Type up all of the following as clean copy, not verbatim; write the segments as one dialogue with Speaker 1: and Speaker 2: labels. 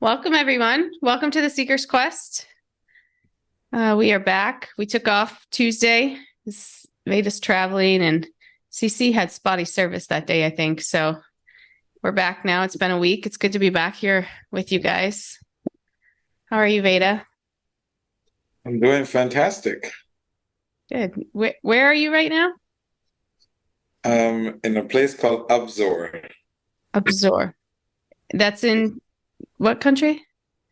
Speaker 1: Welcome, everyone. Welcome to the Seeker's Quest. We are back. We took off Tuesday. Veda's traveling, and CC had spotty service that day, I think. So we're back now. It's been a week. It's good to be back here with you guys. How are you, Veda?
Speaker 2: I'm doing fantastic.
Speaker 1: Good. Where are you right now?
Speaker 2: In a place called Abzor.
Speaker 1: Absor. That's in what country?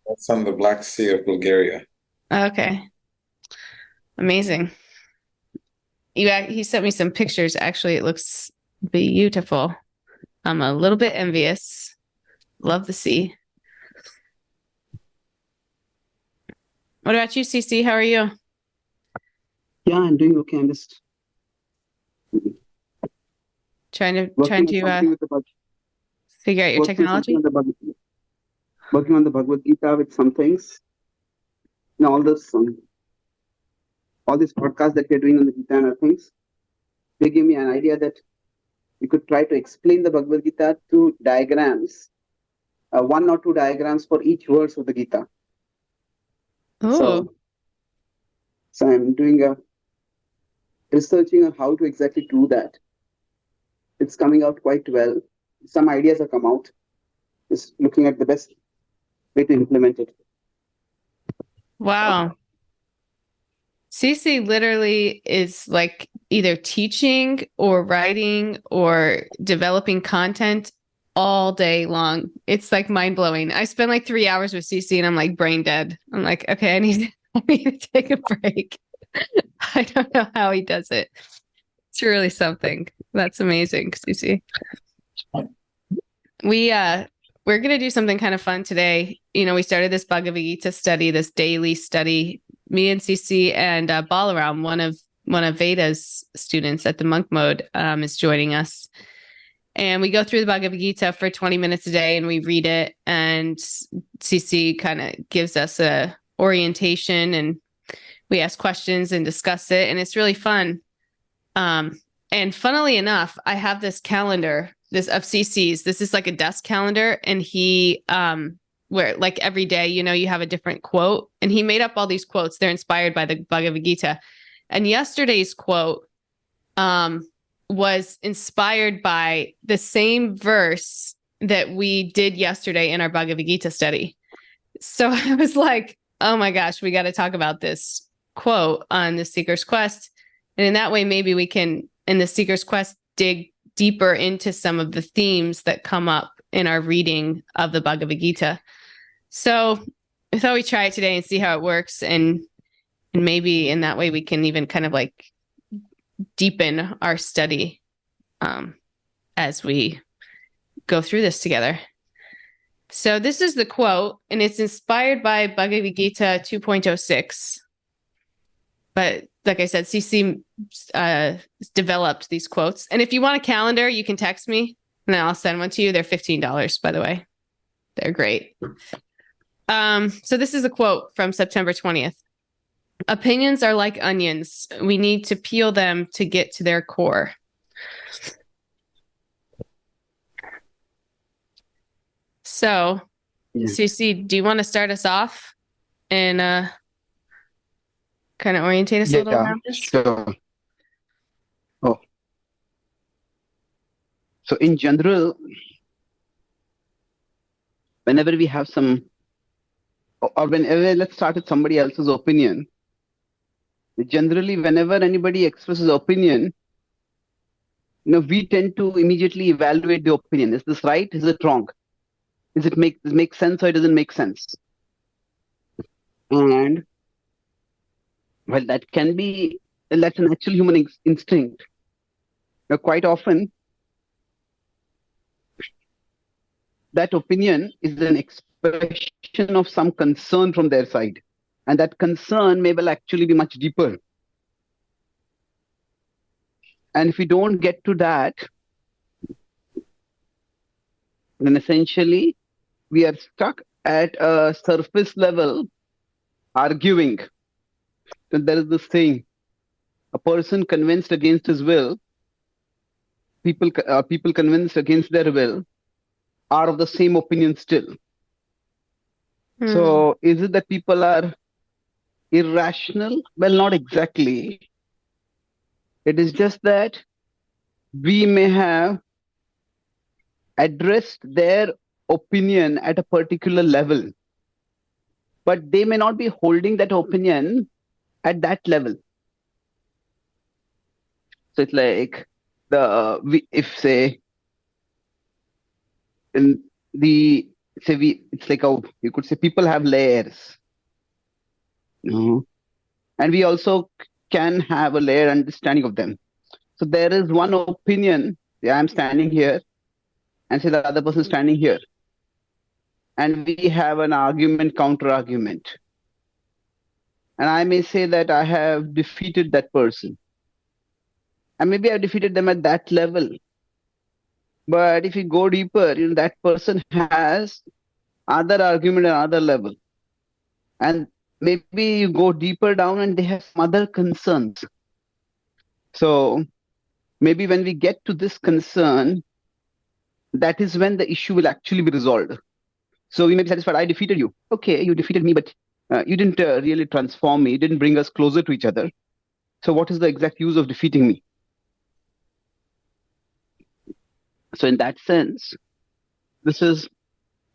Speaker 2: That's on the Black Sea of Bulgaria.
Speaker 1: Okay. Amazing. He sent me some pictures. Actually, it looks beautiful. I'm a little bit envious. Love the sea. What about you, CC? How are you?
Speaker 3: Yeah, I'm doing okay. I'm just
Speaker 1: Trying to
Speaker 3: working on something with the
Speaker 1: figure out your
Speaker 3: working on something
Speaker 1: technology?
Speaker 3: on the working on the Bhagavad-gita with some things. And all these podcasts that we're doing on the Gita and other things, they give me an idea that we could try to explain the Bhagavad-gita through diagrams, one or two diagrams for each verse of the Gita.
Speaker 1: Oh,
Speaker 3: So I'm doing a researching on how to exactly do that. It's coming out quite well. Some ideas have come out. Just looking at the best way to implement it.
Speaker 1: wow. CC literally is like either teaching or writing or developing content all day long. It's like mind blowing. I spend like 3 hours with CC and I'm like brain dead. I'm like, okay, I need to take a break. I don't know how he does it. It's really something. That's amazing, CC. We're gonna do something kind of fun today. We started this Bhagavad Gita study, this daily study. Me and CC and Balaram, one of Veda's students at the monk mode, is joining us. And we go through the Bhagavad Gita for 20 minutes a day and we read it. And CC kind of gives us a orientation and we ask questions and discuss it. And it's really fun. And funnily enough, I have this calendar, this of CC's. This is like a desk calendar. And he, where like every day, you have a different quote. And he made up all these quotes. They're inspired by the Bhagavad Gita. And yesterday's quote was inspired by the same verse that we did yesterday in our Bhagavad Gita study. So I was like, oh my gosh, we got to talk about this quote on the Seeker's Quest. And in that way, maybe we can, in the Seeker's Quest, dig deeper into some of the themes that come up in our reading of the Bhagavad Gita. So I thought we'd try it today and see how it works. And maybe in that way, we can even kind of like deepen our study as we go through this together. So this is the quote, and it's inspired by Bhagavad Gita 2.06. But like I said, CC developed these quotes. And if you want a calendar, you can text me and then I'll send one to you. They're $15, by the way. They're great. So this is a quote from September 20th. Opinions are like onions. We need to peel them to get to their core. So,
Speaker 3: Yeah.
Speaker 1: CC, do you want to start us off and kind of orientate us a little around this?
Speaker 3: Sure. Oh, so in general, whenever we have or whenever, let's start with somebody else's opinion. Generally, whenever anybody expresses opinion, we tend to immediately evaluate the opinion. Is this right? Is it wrong? Does it make sense or it doesn't make sense? And well, that's an actual human instinct. Quite often, that opinion is an expression of some concern from their side. And that concern may well actually be much deeper. And if we don't get to that, then essentially we are stuck at a surface level arguing. And there is this thing, a person convinced against his will, people convinced against their will are of the same opinion still. So is it that people are irrational? Well, not exactly. It is just that we may have addressed their opinion at a particular level, but they may not be holding that opinion at that level. So it's like if say in it's like you could say people have layers, and we also can have a layer understanding of them. So there is one opinion. Yeah, I'm standing here, and say the other person standing here, and we have an argument, counter argument, and I may say that I have defeated that person, and maybe I defeated them at that level. But if you go deeper, that person has other argument at other level, and maybe you go deeper down and they have some other concerns. So maybe when we get to this concern, that is when the issue will actually be resolved. So we may be satisfied, I defeated you. Okay, you defeated me, but you didn't really transform me. You didn't bring us closer to each other. So what is the exact use of defeating me? So in that sense, this is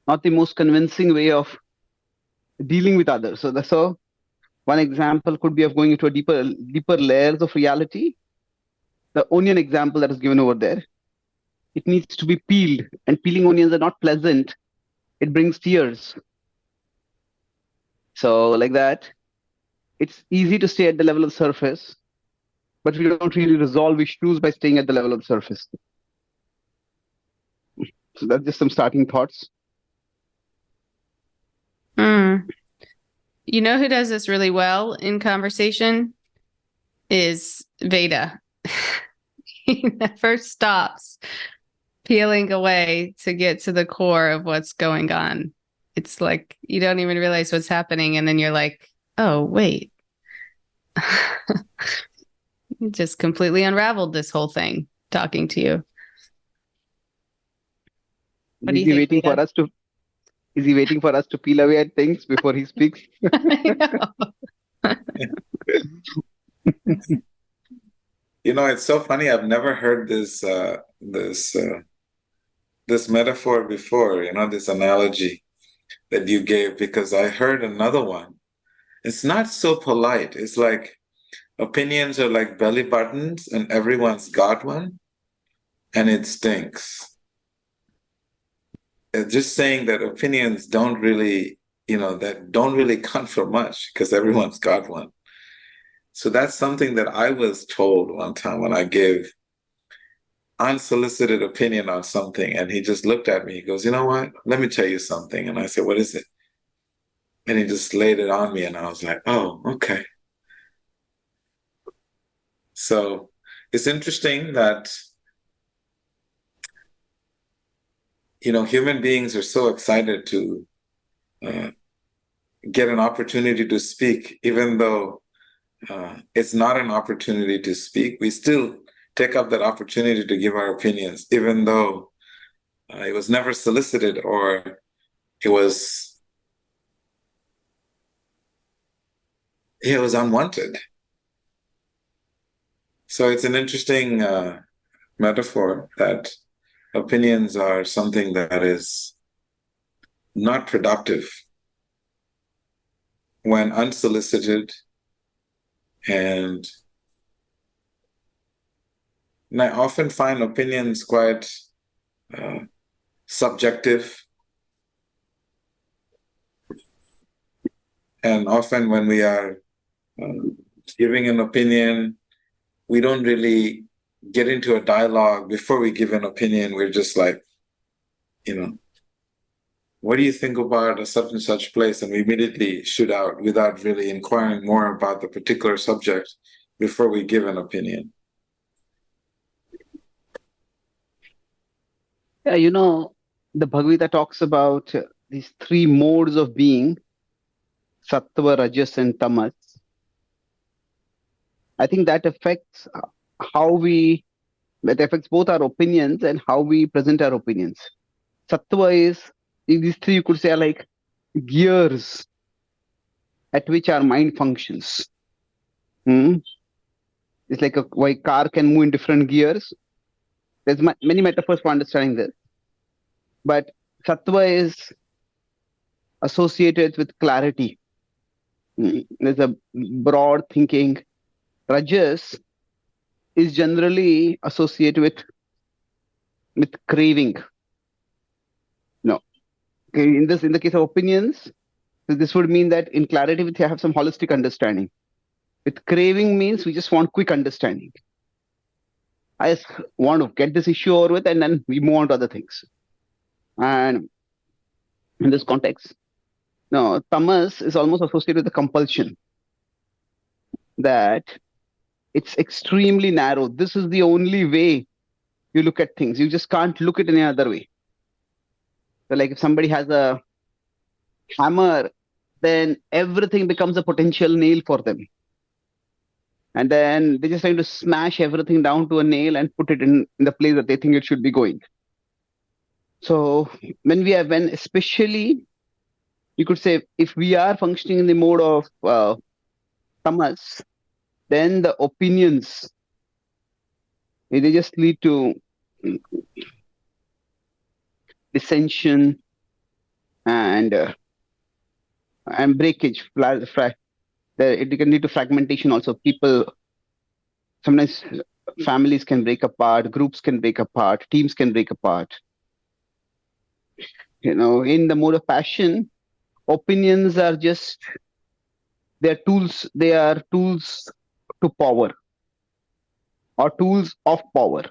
Speaker 3: not the most convincing way of dealing with others. So one example could be of going into a deeper layers of reality. The onion example that is given over there, it needs to be peeled, and peeling onions are not pleasant. It brings tears. So like that, it's easy to stay at the level of surface, but we don't really resolve issues by staying at the level of surface. So that's just some starting thoughts.
Speaker 1: You know who does this really well in conversation is Veda. He never stops peeling away to get to the core of what's going on. It's like you don't even realize what's happening, and then you're like, oh, wait. You just completely unraveled this whole thing talking to you. What do you think, Veda?
Speaker 3: Is he waiting for us to peel away at things before he speaks?
Speaker 1: I know.
Speaker 2: It's so funny. I've never heard this metaphor before, this analogy that you gave, because I heard another one. It's not so polite. It's like opinions are like belly buttons and everyone's got one and it stinks. Just saying that opinions don't really, that don't really count for much because everyone's got one. So that's something that I was told one time when I gave unsolicited opinion on something, and he just looked at me. He goes, "You know what? Let me tell you something." And I said, "What is it?" And he just laid it on me, and I was like, "Oh, okay." So it's interesting that, human beings are so excited to get an opportunity to speak, even though it's not an opportunity to speak. We still take up that opportunity to give our opinions, even though it was never solicited or it was unwanted. So it's an interesting metaphor that opinions are something that is not productive when unsolicited, and I often find opinions quite subjective. And often when we are giving an opinion, we don't really get into a dialogue before we give an opinion. We're just like, what do you think about a such and such place? And we immediately shoot out without really inquiring more about the particular subject before we give an opinion.
Speaker 3: Yeah, the Bhagavad-gita talks about these three modes of being, sattva, rajas, and tamas. I think that affects both our opinions and how we present our opinions. Sattva is, these three you could say are like gears at which our mind functions. Hmm? It's like why car can move in different gears. There's many metaphors for understanding this. But sattva is associated with clarity. There's a broad thinking. Rajas is generally associated with craving. No. Okay, in the case of opinions, this would mean that in clarity we have some holistic understanding. With craving means we just want quick understanding. I just want to get this issue over with and then we move on to other things. And in this context, no, tamas is almost associated with the compulsion that it's extremely narrow. This is the only way you look at things. You just can't look at any other way. So like if somebody has a hammer, then everything becomes a potential nail for them. And then they're just trying to smash everything down to a nail and put it in the place that they think it should be going. So when especially, you could say, if we are functioning in the mode of tamas, then the opinions, they just lead to dissension and breakage. It can lead to fragmentation also. People, sometimes families can break apart, groups can break apart, teams can break apart. In the mode of passion, opinions are just, they are tools to power or tools of power.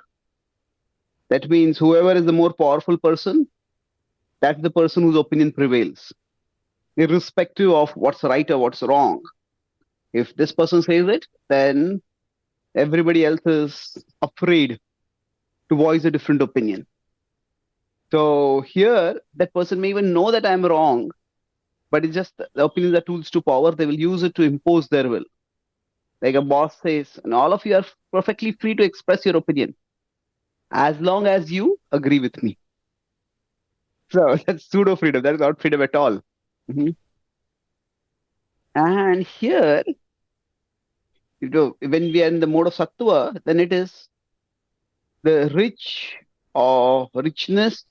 Speaker 3: That means whoever is the more powerful person, that's the person whose opinion prevails, irrespective of what's right or what's wrong. If this person says it, then everybody else is afraid to voice a different opinion. So here, that person may even know that I'm wrong, but it's just the opinions are tools to power. They will use it to impose their will. Like a boss says, and all of you are perfectly free to express your opinion as long as you agree with me. So that's pseudo freedom. That is not freedom at all. Mm-hmm. And here, when we are in the mode of sattva, then it is the richness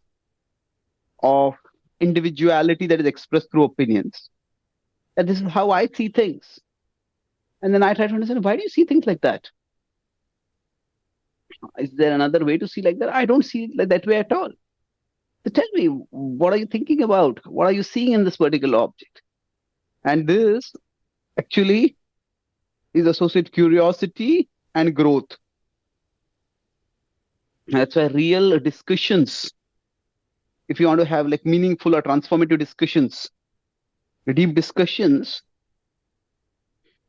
Speaker 3: of individuality that is expressed through opinions. And this is how I see things. And then I try to understand, why do you see things like that? Is there another way to see like that? I don't see it like that way at all. So tell me, what are you thinking about? What are you seeing in this particular object? And this actually is associated with curiosity and growth. That's why real discussions, if you want to have like meaningful or transformative discussions, deep discussions,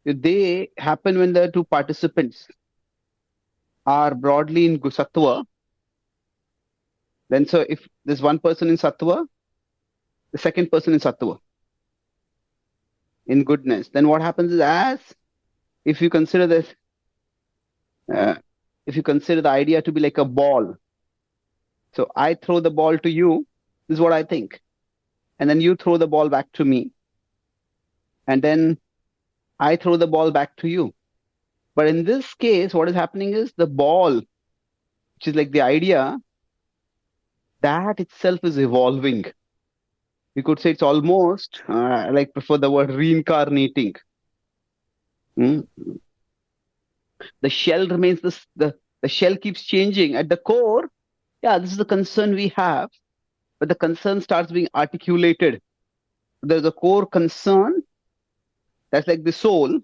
Speaker 3: they happen when the two participants are broadly in sattva. Then so if there's one person in sattva, the second person in sattva, in goodness, then what happens is, if you consider this, if you consider the idea to be like a ball, so I throw the ball to you, this is what I think, and then you throw the ball back to me, and then I throw the ball back to you. But in this case, what is happening is the ball, which is like the idea, that itself is evolving. You could say it's almost, I like prefer the word reincarnating. The shell remains the shell keeps changing. At the core, this is the concern we have, but the concern starts being articulated. There's a core concern, that's like the soul.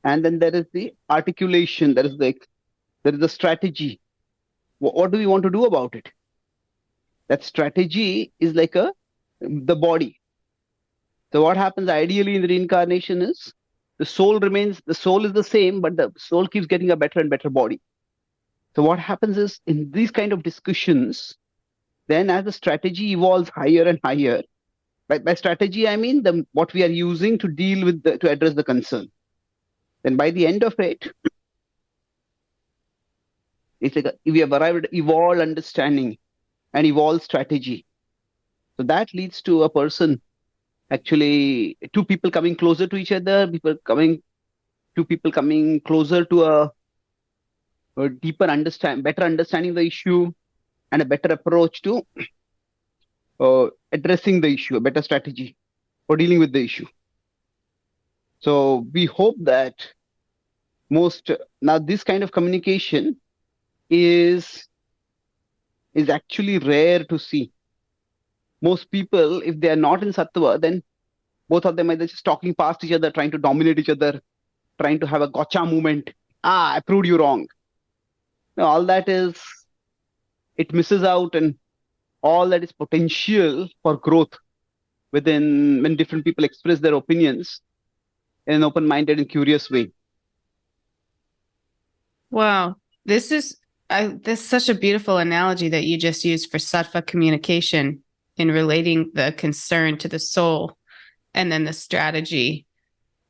Speaker 3: And then there is the articulation, there is the strategy. What do we want to do about it? That strategy is like the body. So what happens ideally in the reincarnation is the soul is the same, but the soul keeps getting a better and better body. So what happens is in these kind of discussions, then as the strategy evolves higher and higher, by strategy, I mean what we are using to deal with to address the concern. Then by the end of it, it's like we have arrived at evolved understanding and evolved strategy. So that leads to a person, actually, two people coming closer to each other, two people coming closer to a deeper better understanding the issue, and a better approach to addressing the issue, a better strategy for dealing with the issue. So we hope that now this kind of communication is actually rare to see. Most people, if they are not in sattva, then both of them are just talking past each other, trying to dominate each other, trying to have a gotcha movement. I proved you wrong. Now, all that it misses out, and all that is potential for growth when different people express their opinions in an open-minded and curious way.
Speaker 1: Wow. This is such a beautiful analogy that you just used for sattva communication in relating the concern to the soul, and then the strategy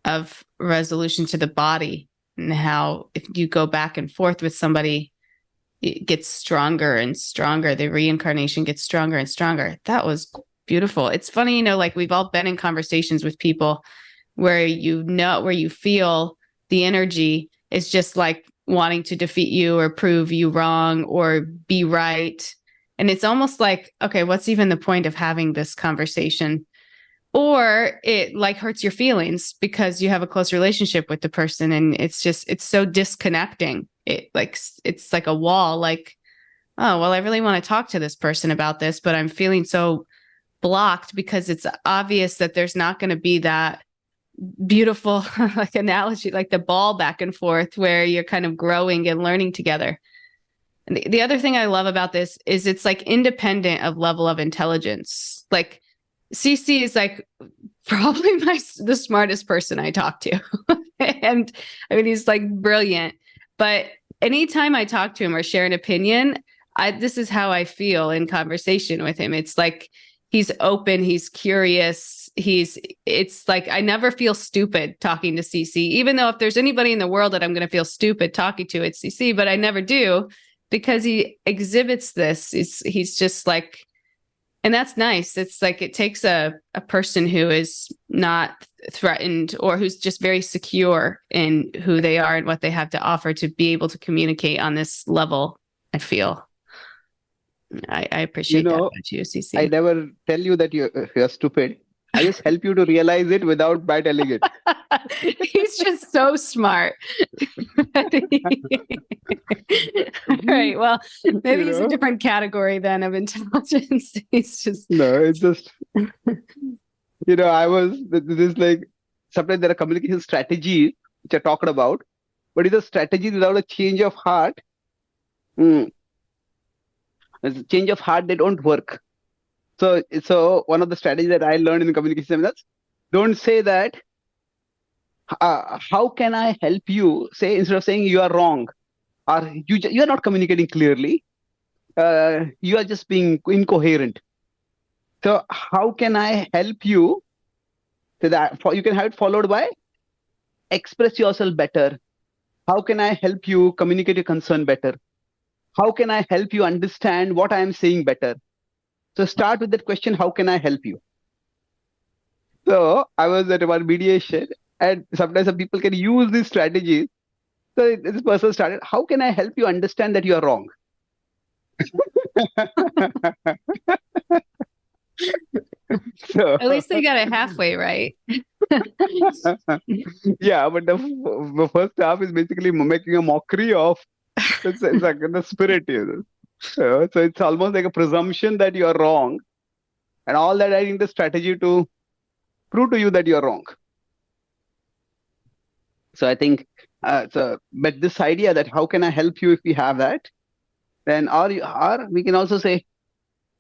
Speaker 1: of resolution to the body, and how if you go back and forth with somebody, it gets stronger and stronger. The reincarnation gets stronger and stronger. That was beautiful. It's funny, like we've all been in conversations with people where where you feel the energy is just like wanting to defeat you or prove you wrong or be right. And it's almost like, okay, what's even the point of having this conversation? Or it like hurts your feelings because you have a close relationship with the person, and it's so disconnecting. It's like a wall, like, oh, well, I really want to talk to this person about this, but I'm feeling so blocked because it's obvious that there's not going to be that beautiful like analogy, like the ball back and forth where you're kind of growing and learning together. And the other thing I love about this is it's like independent of level of intelligence. Like CC is like probably the smartest person I talk to. And I mean, he's like brilliant, but anytime I talk to him or share an opinion, this is how I feel in conversation with him. It's like, he's open, he's curious. It's like, I never feel stupid talking to CC, even though if there's anybody in the world that I'm going to feel stupid talking to, it's CC, but I never do, because he exhibits this. He's just like, and that's nice. It's like, it takes a person who is not threatened or who's just very secure in who they are and what they have to offer to be able to communicate on this level, I feel. I appreciate that about you, CC.
Speaker 3: I never tell you that you're stupid. I just help you to realize it without by telling it.
Speaker 1: He's just so smart. All right. Well, maybe he's a different category then of intelligence. He's just
Speaker 3: it's just this like sometimes there are communication strategies which are talked about, but it's a strategy without a change of heart. There's a change of heart, they don't work. So one of the strategies that I learned in the communication seminars, don't say that, how can I help you? Say, instead of saying you are wrong, or you are not communicating clearly, you are just being incoherent. So how can I help you? So that you can have it followed by express yourself better. How can I help you communicate your concern better? How can I help you understand what I am saying better? So start with that question, how can I help you? So I was at one mediation, and sometimes some people can use these strategies. So this person started, how can I help you understand that you are wrong?
Speaker 1: So, at least they got it halfway right.
Speaker 3: Yeah, but the first half is basically making a mockery of it's like the spirit. So it's almost like a presumption that you are wrong, and all that I think the strategy to prove to you that you are wrong. So I think, but this idea that how can I help you, if we have that, then or we can also say,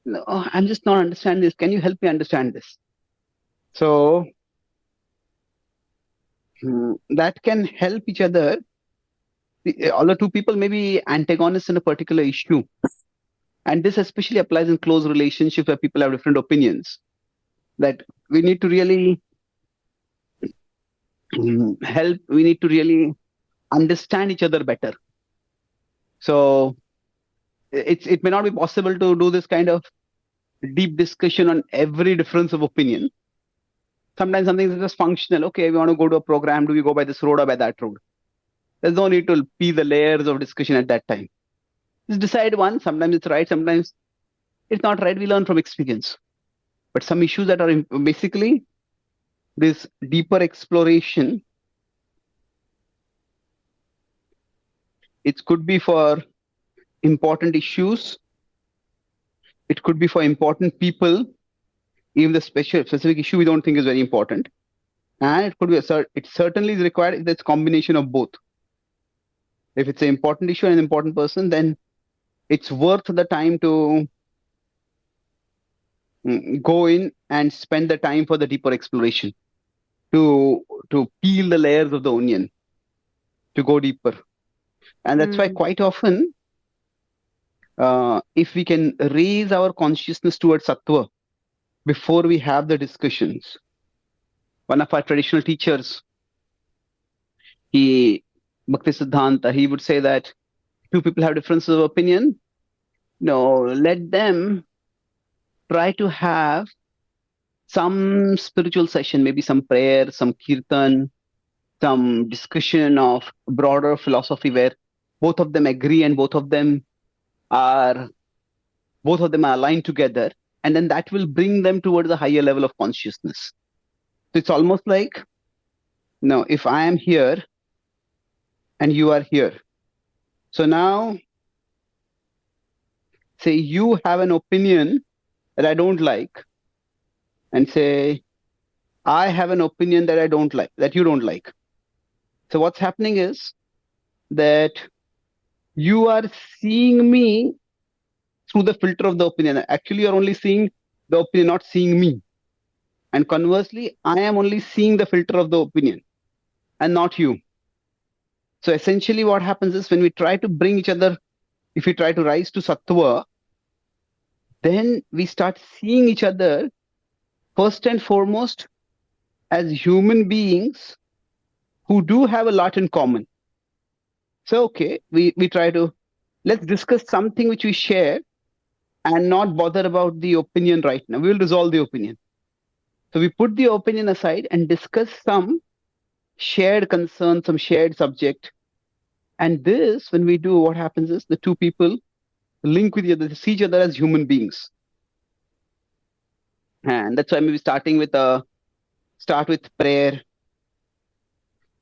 Speaker 3: no, I'm just not understanding this. Can you help me understand this? So that can help each other. Although two people may be antagonists in a particular issue, and this especially applies in close relationships where people have different opinions, that we need to really help. We need to really understand each other better. So it may not be possible to do this kind of deep discussion on every difference of opinion. Sometimes something is just functional. Okay, we want to go to a program. Do we go by this road or by that road? There's no need to peel the layers of discussion at that time. Just decide one. Sometimes it's right. Sometimes it's not right. We learn from experience. But some issues that are basically this deeper exploration, it could be for important issues. It could be for important people. Even the specific issue we don't think is very important. And it could be, it certainly is required if there's a combination of both. If it's an important issue and an important person, then it's worth the time to go in and spend the time for the deeper exploration, to peel the layers of the onion, to go deeper. And that's why quite often, if we can raise our consciousness towards sattva before we have the discussions. One of our traditional teachers, Bhakti Siddhanta, he would say that two people have differences of opinion. No, let them try to have some spiritual session, maybe some prayer, some kirtan, some discussion of broader philosophy where both of them agree and both of them are aligned together. And then that will bring them towards a higher level of consciousness. So it's almost like, if I am here and you are here. So now, say you have an opinion that I don't like, and say I have an opinion that I don't like, that you don't like. So what's happening is that you are seeing me through the filter of the opinion. Actually, you're only seeing the opinion, not seeing me. And conversely, I am only seeing the filter of the opinion and not you. So essentially what happens is when we try to bring each other, if we try to rise to sattva, then we start seeing each other first and foremost as human beings who do have a lot in common. So, okay, we try to, let's discuss something which we share and not bother about the opinion right now. We will resolve the opinion. So we put the opinion aside and discuss some shared concern, some shared subject. And this, when we do, what happens is the two people link with each other, see each other as human beings. And that's why maybe start with prayer,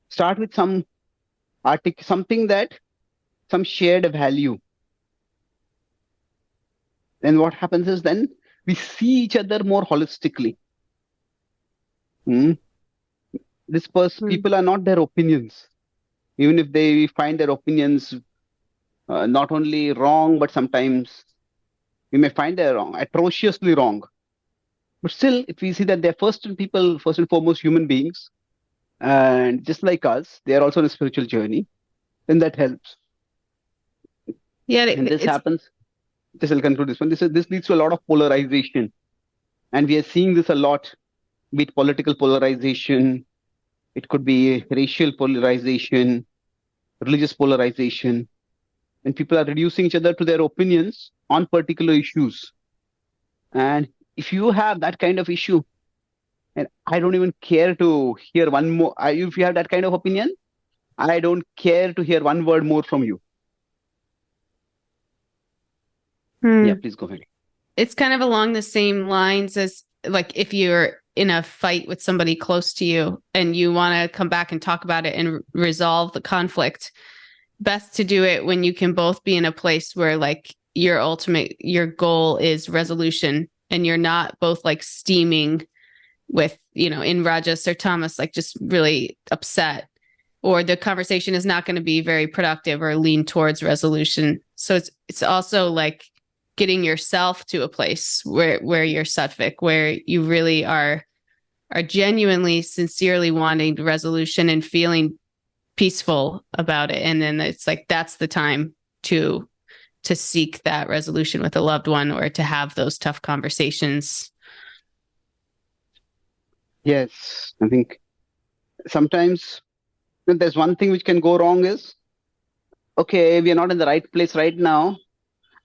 Speaker 3: start with some something that some shared value. Then what happens is then we see each other more holistically. People are not their opinions, even if they find their opinions not only wrong, but sometimes we may find they're wrong, atrociously wrong. But still, if we see that they're first and foremost human beings, and just like us, they are also on a spiritual journey, then that helps.
Speaker 1: Yeah,
Speaker 3: and this happens. This will conclude this one. This leads to a lot of polarization, and we are seeing this a lot. Be it political polarization, it could be racial polarization, religious polarization, and people are reducing each other to their opinions on particular issues. And if you have that kind of issue, and I don't even care to hear one more, if you have that kind of opinion, I don't care to hear one word more from you. Yeah, please go ahead.
Speaker 1: It's kind of along the same lines as like if you're in a fight with somebody close to you and you want to come back and talk about it and resolve the conflict. Best to do it when you can both be in a place where like your goal is resolution and you're not both like steaming with, in Rajas or Tamas, like just really upset, or the conversation is not going to be very productive or lean towards resolution. So it's also like getting yourself to a place where you're sattvic, where you really are genuinely, sincerely wanting resolution and feeling peaceful about it. And then it's like, that's the time to seek that resolution with a loved one or to have those tough conversations.
Speaker 3: Yes, I think sometimes there's one thing which can go wrong is, okay, we are not in the right place right now.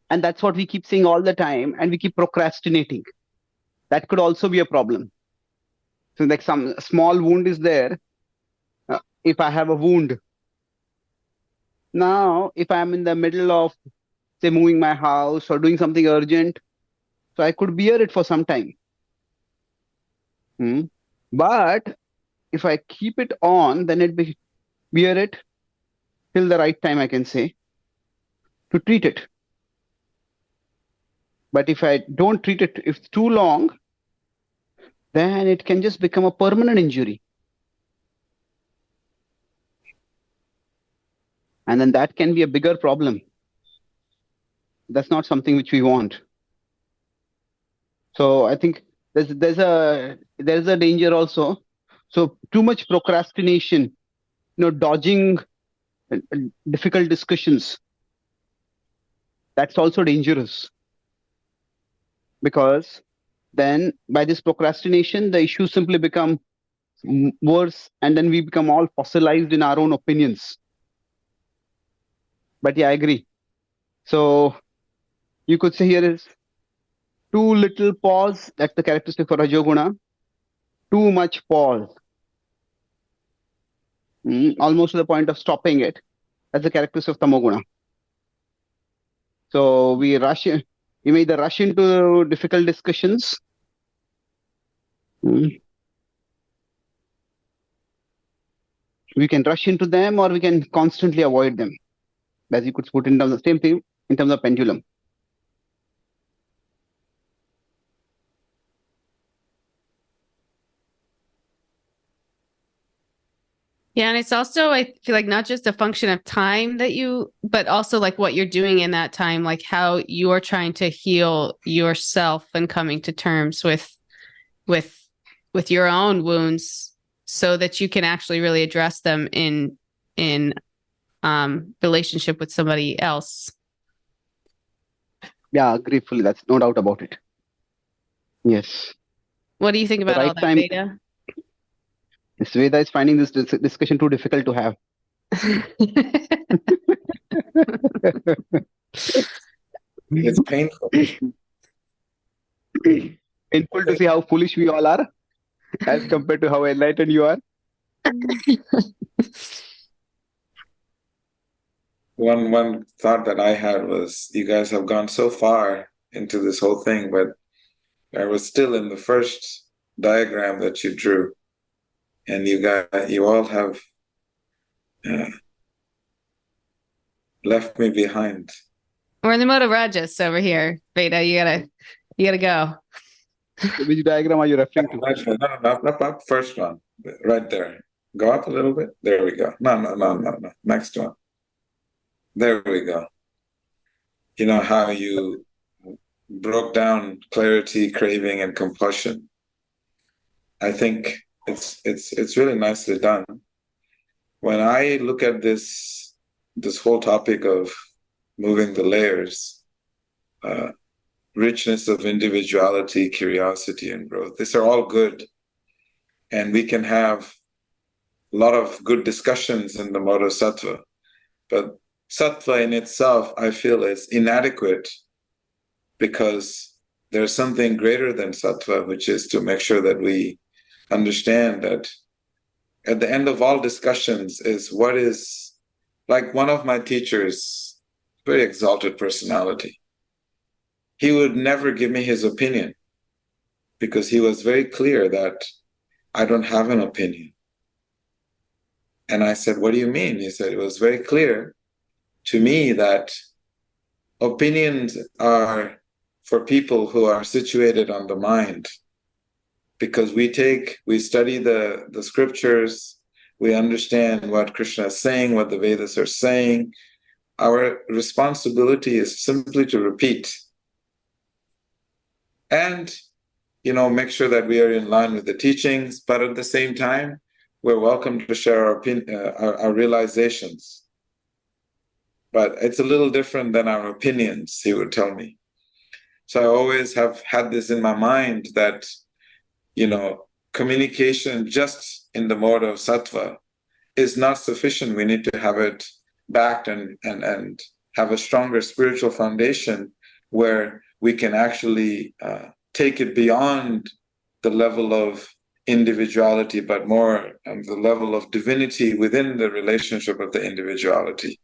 Speaker 3: And that's what we keep saying all the time, and we keep procrastinating. That could also be a problem. So like some small wound is there. If I have a wound, now if I'm in the middle of, say, moving my house or doing something urgent, so I could bear it for some time. But if I keep it on, then bear it till the right time, I can say, to treat it. But if I don't treat it, if it's too long, then it can just become a permanent injury. And then that can be a bigger problem. That's not something which we want. So I think there's a danger also. So too much procrastination, dodging difficult discussions. That's also dangerous, because then by this procrastination, the issues simply become worse, and then we become all fossilized in our own opinions. But yeah, I agree. So you could say here is too little pause. That's the characteristic for Rajoguna. Too much pause. Almost to the point of stopping it. That's the characteristic of Tamoguna. So we may either rush into difficult discussions. We can rush into them, or we can constantly avoid them. As you could put in terms of the same thing in terms of pendulum.
Speaker 1: Yeah, and it's also, I feel like, not just a function of time but also like what you're doing in that time, like how you're trying to heal yourself and coming to terms with your own wounds, so that you can actually really address them in relationship with somebody else.
Speaker 3: Yeah, agree fully. That's no doubt about it. Yes.
Speaker 1: What do you think about all that, Veda?
Speaker 3: This Veda is finding this discussion too difficult to have.
Speaker 2: It's painful.
Speaker 3: Painful to see how foolish we all are as compared to how enlightened you are.
Speaker 2: One thought that I had was, you guys have gone so far into this whole thing, but I was still in the first diagram that you drew, and you all have left me behind.
Speaker 1: We're in the mode of Rajas over here, Veda. You gotta go.
Speaker 3: Which diagram are you referring to?
Speaker 2: No, first one, right there. Go up a little bit. There we go. No. Next one. There we go. You know how you broke down clarity, craving, and compulsion. I think it's really nicely done. When I look at this whole topic of moving the layers, richness of individuality, curiosity, and growth, these are all good. And we can have a lot of good discussions in the mode of sattva. But sattva in itself, I feel, is inadequate, because there's something greater than sattva, which is to make sure that we understand that at the end of all discussions is what is, like one of my teachers, very exalted personality. He would never give me his opinion, because he was very clear that I don't have an opinion. And I said, what do you mean? He said, it was very clear to me that opinions are for people who are situated on the mind, because we study the scriptures, we understand what Krishna is saying, what the Vedas are saying. Our responsibility is simply to repeat and, make sure that we are in line with the teachings, but at the same time, we're welcome to share our realizations. But it's a little different than our opinions, he would tell me. So I always have had this in my mind that, communication just in the mode of sattva is not sufficient. We need to have it backed and have a stronger spiritual foundation where we can actually take it beyond the level of individuality, but more on the level of divinity within the relationship of the individuality.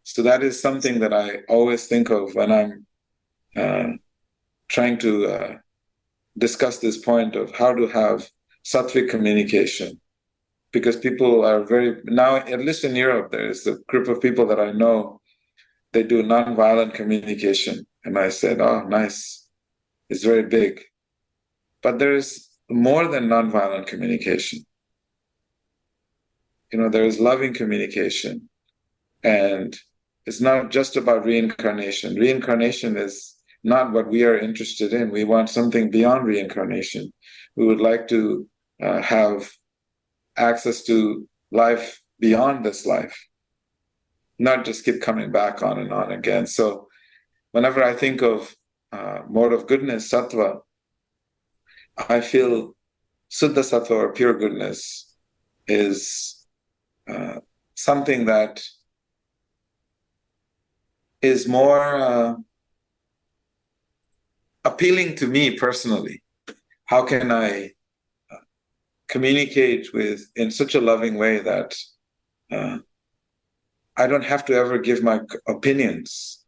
Speaker 2: So that is something that I always think of when I'm trying to discuss this point of how to have sattvic communication. Because people are now, at least in Europe, there is a group of people that I know, they do nonviolent communication. And I said, oh, nice. It's very big. But there's more than nonviolent communication. There is loving communication. And it's not just about reincarnation. Reincarnation is not what we are interested in. We want something beyond reincarnation. We would like to have access to life beyond this life, not just keep coming back on and on again. So whenever I think of mode of goodness, sattva, I feel Suddha Sattva or pure goodness is something that is more appealing to me personally. How can I communicate in such a loving way that I don't have to ever give my opinions?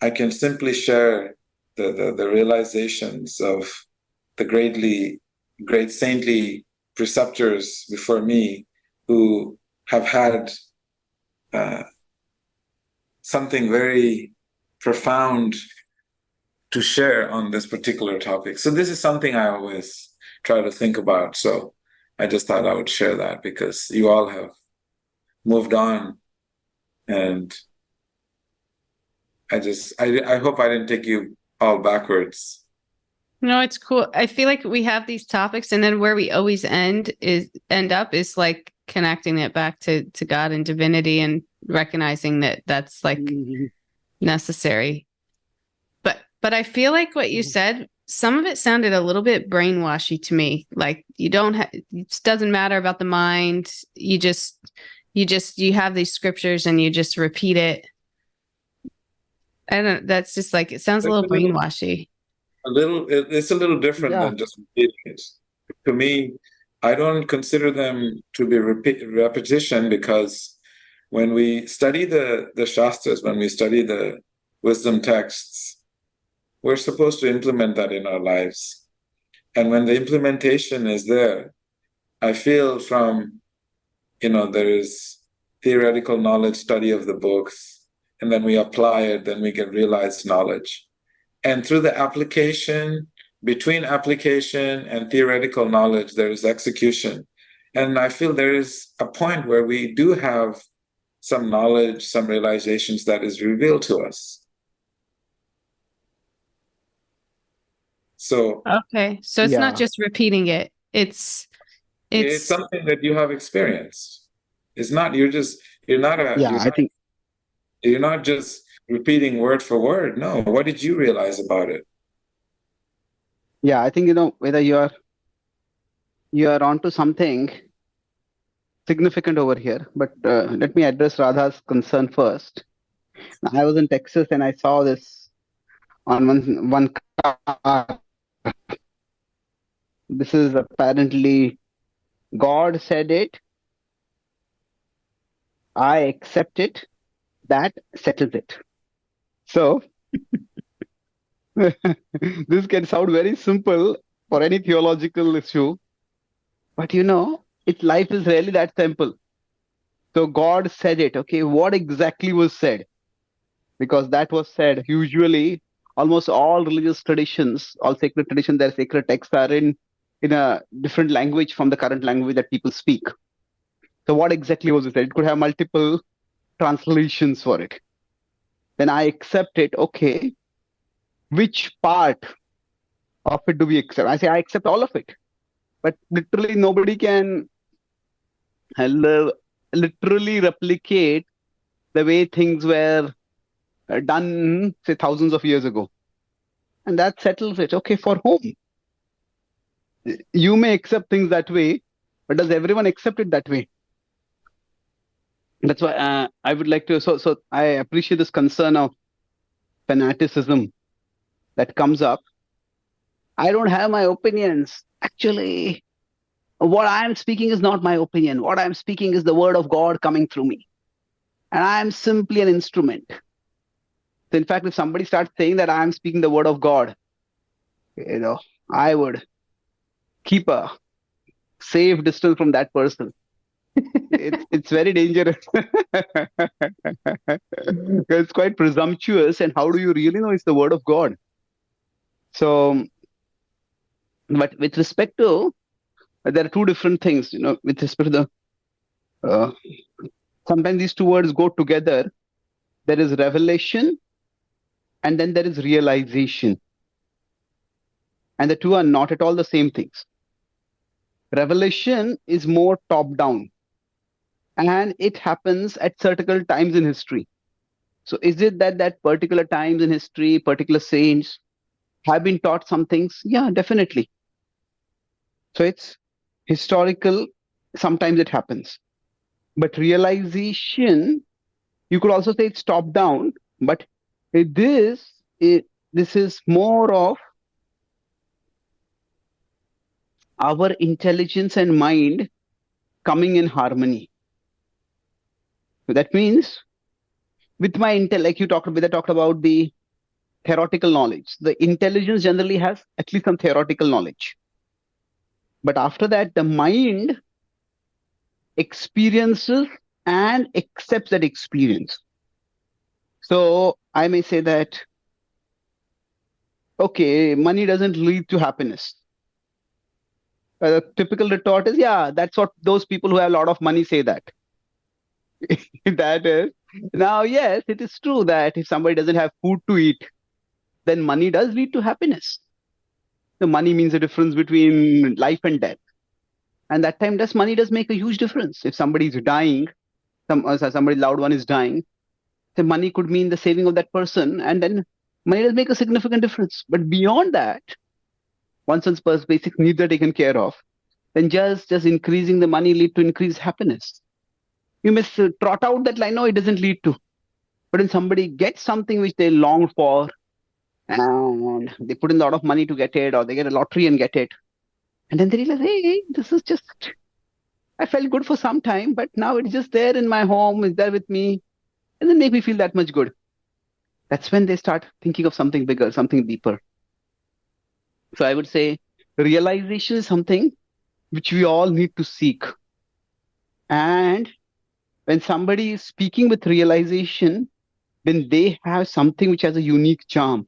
Speaker 2: I can simply share the realizations of the great saintly preceptors before me who have had something very profound to share on this particular topic. So this is something I always try to think about. So I just thought I would share that because you all have moved on, and I hope I didn't take you all backwards.
Speaker 1: No, it's cool. I feel like we have these topics, and then where we always end up is like connecting it back to God and divinity, and recognizing that that's like necessary. But I feel like what you said, some of it sounded a little bit brainwashy to me. Like it doesn't matter about the mind. You have these scriptures and you just repeat it. I don't. That's just like, it sounds a little brainwashy.
Speaker 2: It's a little different than just repeating it. To me, I don't consider them to be repetition, because when we study the Shastras, when we study the wisdom texts, we're supposed to implement that in our lives. And when the implementation is there, I feel from, there is theoretical knowledge, study of the books, and then we apply it, then we get realized knowledge. And through the application, between application and theoretical knowledge, there is execution. And I feel there is a point where we do have some knowledge, some realizations that is revealed to us. So
Speaker 1: okay, so it's not just repeating it. It's
Speaker 2: something that you have experienced. It's not you're not just repeating word for word. No, what did you realize about it?
Speaker 3: Yeah, I think whether you are onto something significant over here. But let me address Radha's concern first. I was in Texas and I saw this on one car. This is apparently God said it. I accept it. That settles it. So this can sound very simple for any theological issue, but life is really that simple. So God said it. Okay, what exactly was said? Because that was said. Usually, almost all religious traditions, all sacred traditions, their sacred texts are in a different language from the current language that people speak. So what exactly was it said? It could have multiple translations for it. Then I accept it. Okay, which part of it do we accept? I say I accept all of it. But literally nobody can literally replicate the way things were done, say, thousands of years ago. And that settles it. Okay, for whom? You may accept things that way, but does everyone accept it that way? That's why I would like to. So I appreciate this concern of fanaticism that comes up. I don't have my opinions. Actually, what I am speaking is not my opinion. What I am speaking is the word of God coming through me. And I am simply an instrument. So in fact, if somebody starts saying that I am speaking the word of God, I would keep a safe distance from that person. It's very dangerous. It's quite presumptuous. And how do you really know it's the word of God? So, but with respect to, there are two different things, with respect to the, sometimes these two words go together. There is revelation and then there is realization. And the two are not at all the same things. Revelation is more top down and it happens at certain times in history. So is it that particular times in history, particular saints have been taught some things? Yeah, definitely. So it's historical. Sometimes it happens. But realization, you could also say it's top down, but this is more of our intelligence and mind coming in harmony. So that means with my intellect, like Veda talked about the theoretical knowledge. The intelligence generally has at least some theoretical knowledge. But after that, the mind experiences and accepts that experience. So I may say that, okay, money doesn't lead to happiness. The typical retort is, yeah, that's what those people who have a lot of money say that. That is. Now, yes, it is true that if somebody doesn't have food to eat, then money does lead to happiness. The money means the difference between life and death. And that time, money does make a huge difference. If somebody is dying, somebody's loved one is dying, the money could mean the saving of that person, and then money does make a significant difference. But beyond that, once one's basic needs are taken care of, then just increasing the money lead to increased happiness. You may trot out that line, no, it doesn't lead to. But when somebody gets something which they long for, and they put in a lot of money to get it, or they get a lottery and get it, and then they realize, hey, this is just, I felt good for some time, but now it's just there in my home, it's there with me, and then make me feel that much good. That's when they start thinking of something bigger, something deeper. So I would say realization is something which we all need to seek. And when somebody is speaking with realization, then they have something which has a unique charm.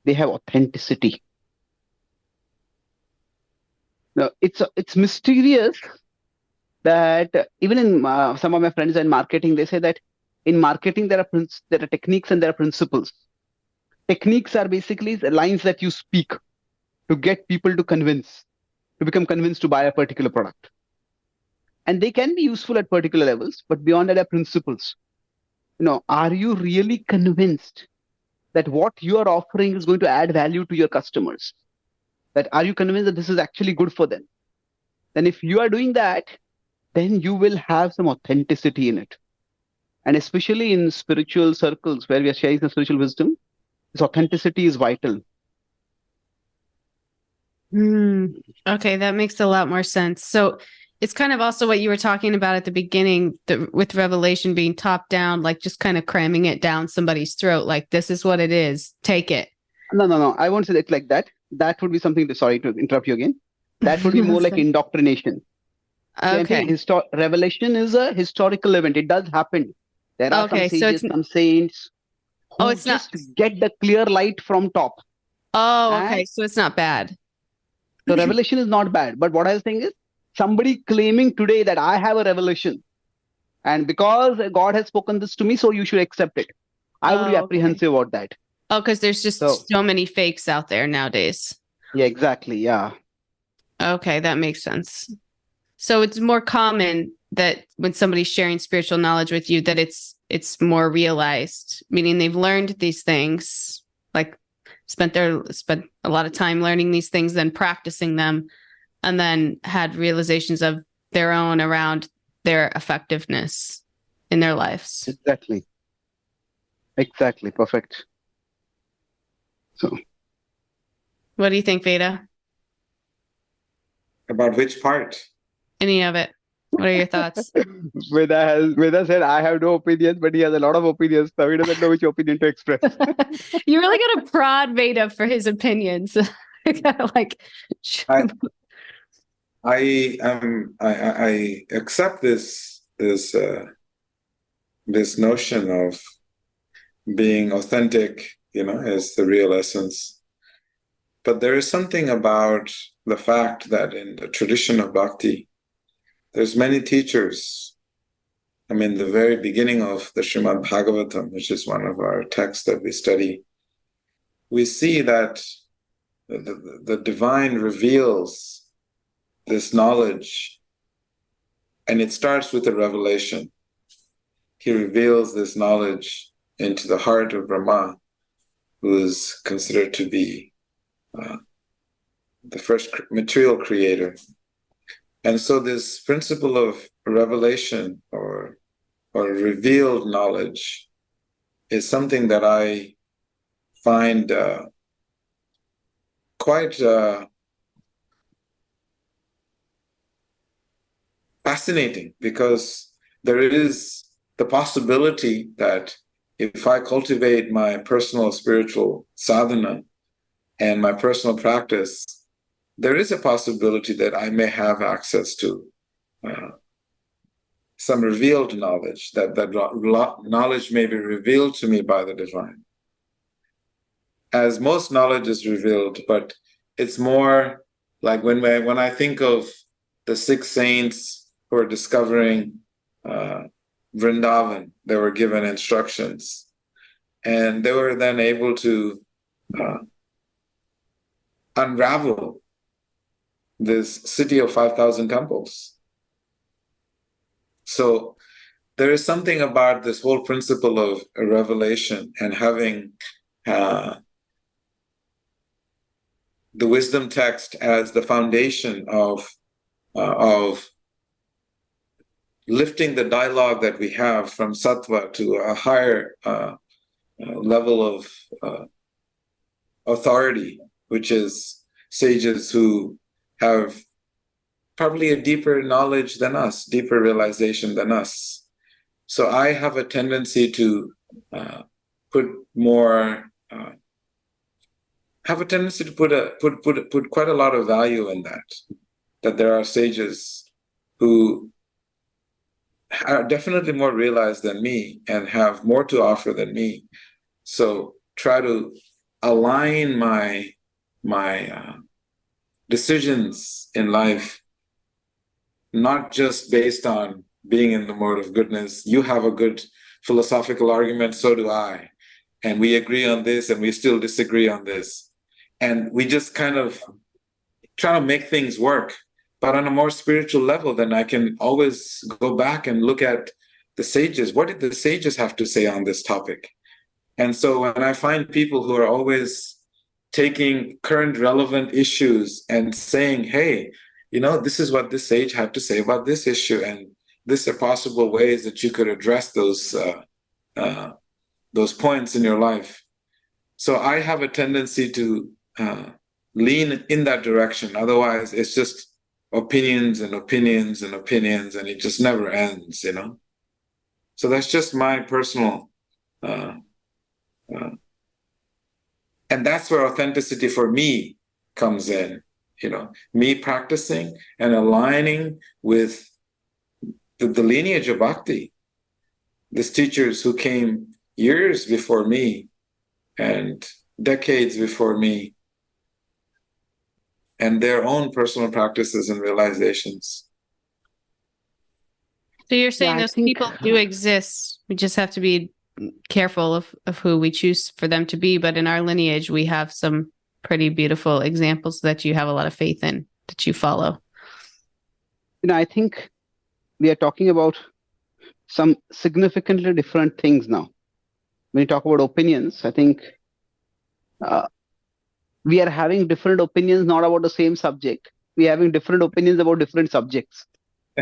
Speaker 3: They have authenticity. Now, it's mysterious that even in some of my friends in marketing, they say that in marketing there are techniques and there are principles. Techniques are basically the lines that you speak to get people to become convinced to buy a particular product. And they can be useful at particular levels, but beyond that are principles. Are you really convinced that what you are offering is going to add value to your customers? That are you convinced that this is actually good for them? Then if you are doing that, then you will have some authenticity in it. And especially in spiritual circles where we are sharing the spiritual wisdom, this authenticity is vital.
Speaker 1: Okay, that makes a lot more sense. So it's kind of also what you were talking about at the beginning, with revelation being top down, like just kind of cramming it down somebody's throat. Like, this is what it is. Take it.
Speaker 3: No. I won't say it like that. That would be something, sorry to interrupt you again. That would be more like indoctrination.
Speaker 1: Okay.
Speaker 3: Revelation is a historical event. It does happen. There are some sages, some saints who just get the clear light from top.
Speaker 1: Oh, okay. So it's not bad.
Speaker 3: So revelation is not bad. But what I was saying is, somebody claiming today that I have a revelation, and because God has spoken this to me, so you should accept it. I would be apprehensive about that.
Speaker 1: Oh, because there's just so many fakes out there nowadays.
Speaker 3: Yeah, exactly. Yeah.
Speaker 1: Okay, that makes sense. So it's more common that when somebody's sharing spiritual knowledge with you, that it's more realized, meaning they've learned these things, like spent a lot of time learning these things, then practicing them, and then had realizations of their own around their effectiveness in their lives.
Speaker 3: Exactly. Perfect. So,
Speaker 1: What do you think, Veda?
Speaker 2: About which part?
Speaker 1: Any of it? What are your thoughts?
Speaker 3: Veda said, I have no opinions, but he has a lot of opinions. So he doesn't know which opinion to express.
Speaker 1: You really got to prod Veda for his opinions. You gotta like.
Speaker 2: I accept this notion of being authentic, is the real essence. But there is something about the fact that in the tradition of bhakti, there's many teachers. I mean, the very beginning of the Srimad Bhagavatam, which is one of our texts that we study, we see that the divine reveals this knowledge, and it starts with a revelation. He reveals this knowledge into the heart of Brahma, who is considered to be the first material creator. And so this principle of revelation or revealed knowledge is something that I find quite fascinating, because there is the possibility that if I cultivate my personal spiritual sadhana and my personal practice, there is a possibility that I may have access to some revealed knowledge, that knowledge may be revealed to me by the divine. As most knowledge is revealed, but it's more like when I think of the 6 saints who are discovering Vrindavan, they were given instructions, and they were then able to unravel this city of 5,000 temples. So there is something about this whole principle of a revelation and having the wisdom text as the foundation of lifting the dialogue that we have from sattva to a higher level of authority, which is sages who have probably a deeper knowledge than us, deeper realization than us. So I have a tendency to put quite a lot of value in that there are sages who are definitely more realized than me and have more to offer than me. So try to align my decisions in life, not just based on being in the mode of goodness. You have a good philosophical argument, so do I. And we agree on this and we still disagree on this. And we just kind of try to make things work. But on a more spiritual level, then I can always go back and look at the sages. What did the sages have to say on this topic? And so when I find people who are always taking current relevant issues and saying, hey, this is what this sage had to say about this issue, and these are possible ways that you could address those points in your life. So I have a tendency to lean in that direction. Otherwise, it's just opinions and opinions and opinions, and it just never ends, So that's just my personal, and that's where authenticity for me comes in, me practicing and aligning with the lineage of bhakti, these teachers who came years before me and decades before me, and their own personal practices and realizations.
Speaker 1: So you're saying those people do exist. We just have to be careful of who we choose for them to be. But in our lineage, we have some pretty beautiful examples that you have a lot of faith in, that you follow.
Speaker 3: I think we are talking about some significantly different things now. When you talk about opinions, I think we are having different opinions, not about the same subject. We are having different opinions about different subjects.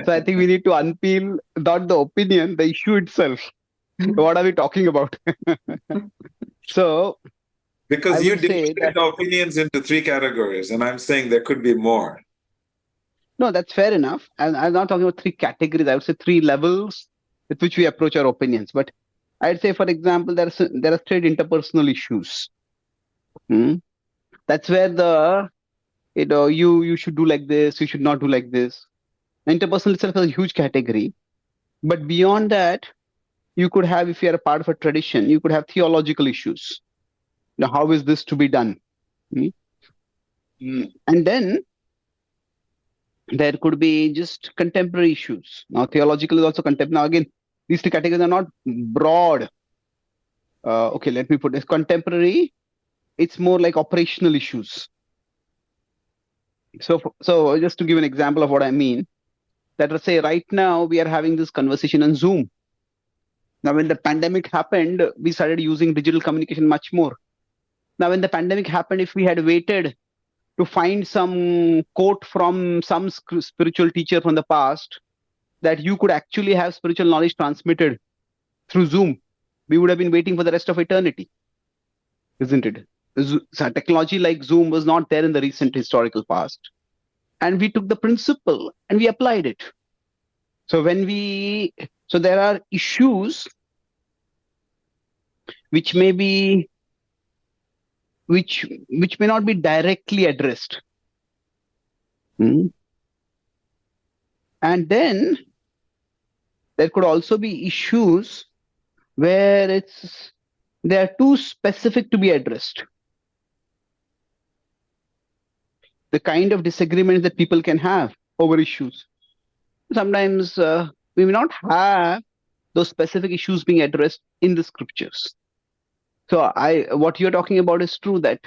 Speaker 3: So I think we need to unpeel not the opinion, the issue itself. What are we talking about? So
Speaker 2: Because
Speaker 3: I
Speaker 2: you
Speaker 3: would say
Speaker 2: divided
Speaker 3: that,
Speaker 2: the opinions into three categories, and I'm saying there could be more.
Speaker 3: no, that's fair enough. And I'm not talking about three categories. I would say three levels with which we approach our opinions. But I'd say, for example, there are straight interpersonal issues. Hmm? That's where you should do like this, you should not do like this. Interpersonal itself is a huge category. But beyond that, you could have, if you are a part of a tradition, you could have theological issues. Now, how is this to be done? Hmm? And then there could be just contemporary issues. Now, theological is also contemporary. Now, again, these two categories are not broad. Okay, let me put this. Contemporary, it's more like operational issues. So just to give an example of what I mean, let us say right now we are having this conversation on Zoom. Now, when the pandemic happened, we started using digital communication much more. Now, when the pandemic happened, if we had waited to find some quote from some spiritual teacher from the past that you could actually have spiritual knowledge transmitted through Zoom, we would have been waiting for the rest of eternity, isn't it? So technology like Zoom was not there in the recent historical past. And we took the principle and we applied it. So so there are issues which may be which may not be directly addressed. Hmm? And then there could also be issues where they are too specific to be addressed. The kind of disagreements that people can have over issues. Sometimes we may not have those specific issues being addressed in the scriptures. So what you're talking about is true, that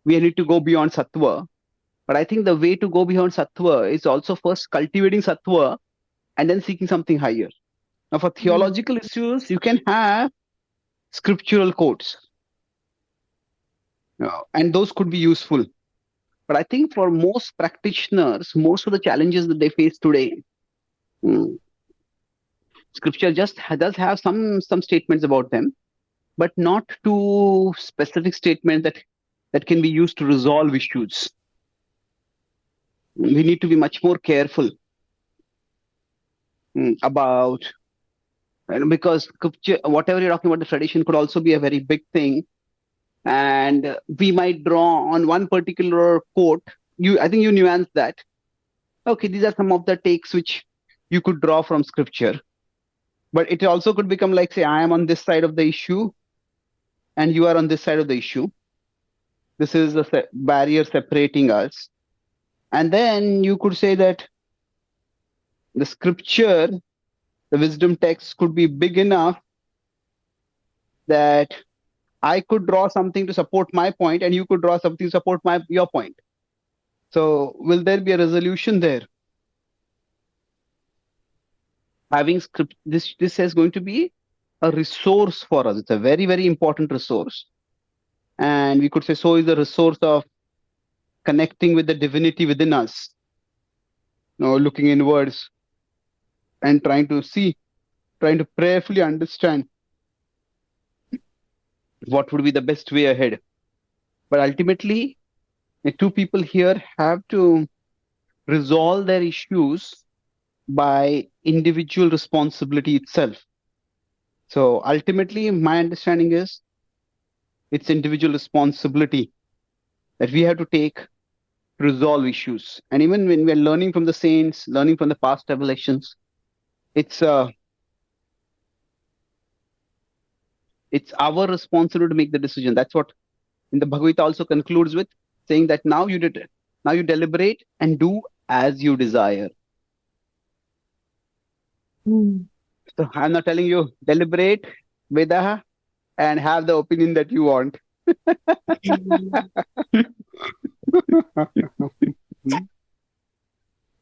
Speaker 3: we need to go beyond sattva. But I think the way to go beyond sattva is also first cultivating sattva and then seeking something higher. Now, for theological issues, you can have scriptural quotes, and those could be useful. But I think for most practitioners, most of the challenges that they face today, scripture just does have some statements about them, but not too specific statements that can be used to resolve issues. We need to be much more careful about, because scripture, whatever you're talking about, the tradition could also be a very big thing. And we might draw on one particular quote. I think you nuance that. Okay, these are some of the takes which you could draw from scripture. But it also could become like, say, I am on this side of the issue and you are on this side of the issue. This is a barrier separating us. And then you could say that the scripture, the wisdom text could be big enough that I could draw something to support my point and you could draw something to support your point. So will there be a resolution there? Having script, this is going to be a resource for us. It's a very, very important resource. And we could say so is the resource of connecting with the divinity within us. Looking inwards and trying to prayerfully understand what would be the best way ahead. But ultimately, the two people here have to resolve their issues by individual responsibility itself. So ultimately, my understanding is it's individual responsibility that we have to take to resolve issues. And even when we're learning from the saints, learning from the past revelations, it's our responsibility to make the decision. That's what in the Bhagavad-gita also concludes with, saying that now you deliberate and do as you desire. So I'm not telling you deliberate, Veda, and have the opinion that you want.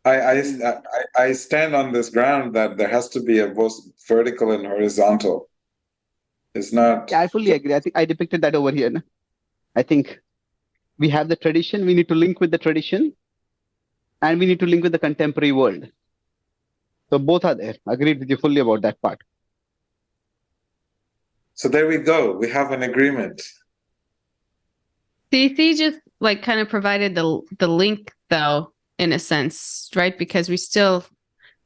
Speaker 2: I stand on this ground that there has to be a both vertical and horizontal. It's not.
Speaker 3: Yeah, I fully agree. I think I depicted that over here. I think we have the tradition. We need to link with the tradition, and we need to link with the contemporary world. So both are there. Agreed with you fully about that part.
Speaker 2: So there we go. We have an agreement.
Speaker 1: CC just like kind of provided the link though, in a sense, right? Because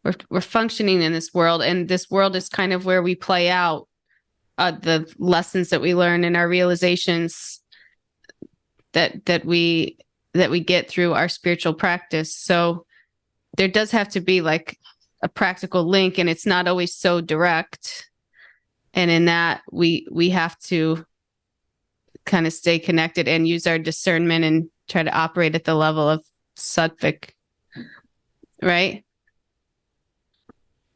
Speaker 1: we're functioning in this world, and this world is kind of where we play out the lessons that we learn and our realizations that we get through our spiritual practice. So there does have to be like a practical link, and it's not always so direct. And in that, we have to kind of stay connected and use our discernment and try to operate at the level of sattvic, right?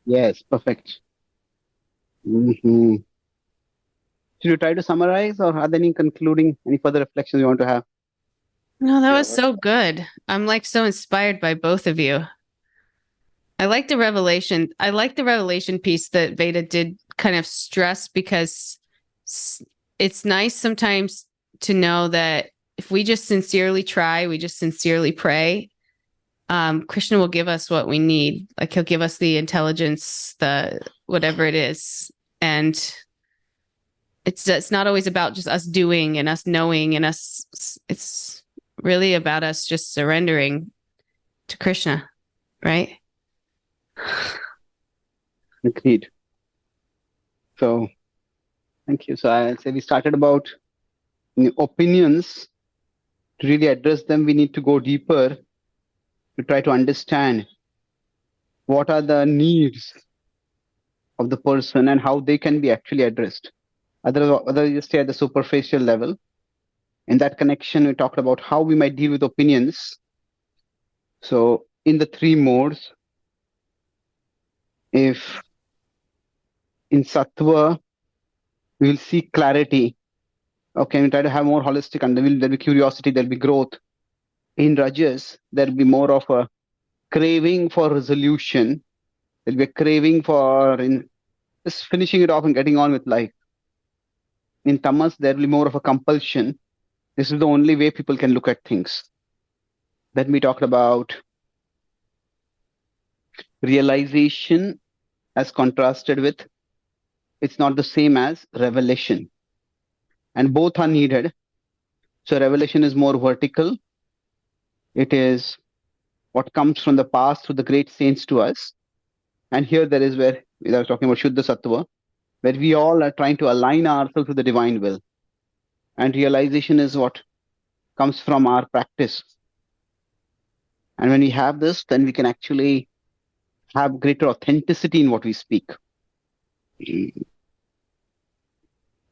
Speaker 3: Yes, perfect. Mm-hmm. Should you try to summarize, or are there any further reflections you want to have?
Speaker 1: No, that
Speaker 2: Yeah,
Speaker 1: was so good. I'm like so inspired by both of you. I like the revelation. I like the revelation piece that Veda did kind of stress, because it's nice sometimes to know that if we just sincerely try, we just sincerely pray, Krishna will give us what we need. Like he'll give us the intelligence, the whatever it is. And it's not always about just us doing and us knowing and us. It's really about us just surrendering to Krishna, right?
Speaker 3: Agreed. So, thank you. So, I'll say we started about opinions. To really address them, we need to go deeper to try to understand what are the needs of the person and how they can be actually addressed. Otherwise, you stay at the superficial level. In that connection, we talked about how we might deal with opinions. So, in the three modes, if in sattva, we will seek clarity. Okay, we try to have more holistic, and there'll be curiosity, there'll be growth. In rajas, there'll be more of a craving for resolution. There'll be a craving for just finishing it off and getting on with life. In tamas, there'll be more of a compulsion. This is the only way people can look at things. Then we talked about realization as contrasted with, it's not the same as revelation. And both are needed. So revelation is more vertical. It is what comes from the past through the great saints to us. And here there is where we are talking about Shuddha Sattva, where we all are trying to align ourselves with the divine will. And realization is what comes from our practice. And when we have this, then we can actually have greater authenticity in what we speak.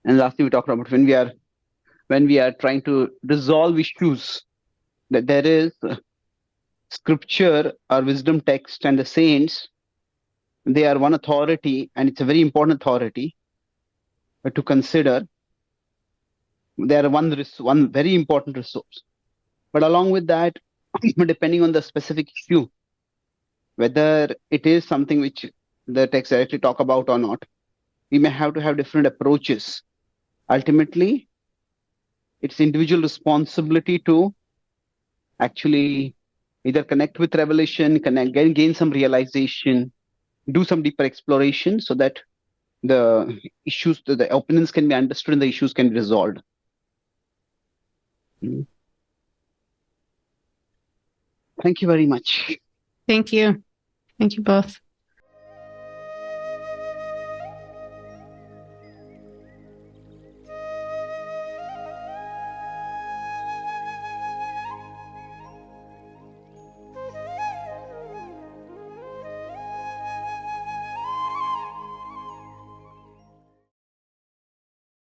Speaker 3: And lastly, we talked about when we are trying to resolve issues, that there is scripture or wisdom text and the saints, they are one authority, and it's a very important authority to consider. They are one very important resource. But along with that, depending on the specific issue, whether it is something which the text directly talk about or not, we may have to have different approaches. Ultimately, it's individual responsibility to actually either connect with revelation, gain some realization, do some deeper exploration, so that the issues, the opinions can be understood and the issues can be resolved. Thank you very much.
Speaker 1: Thank you. Thank you both.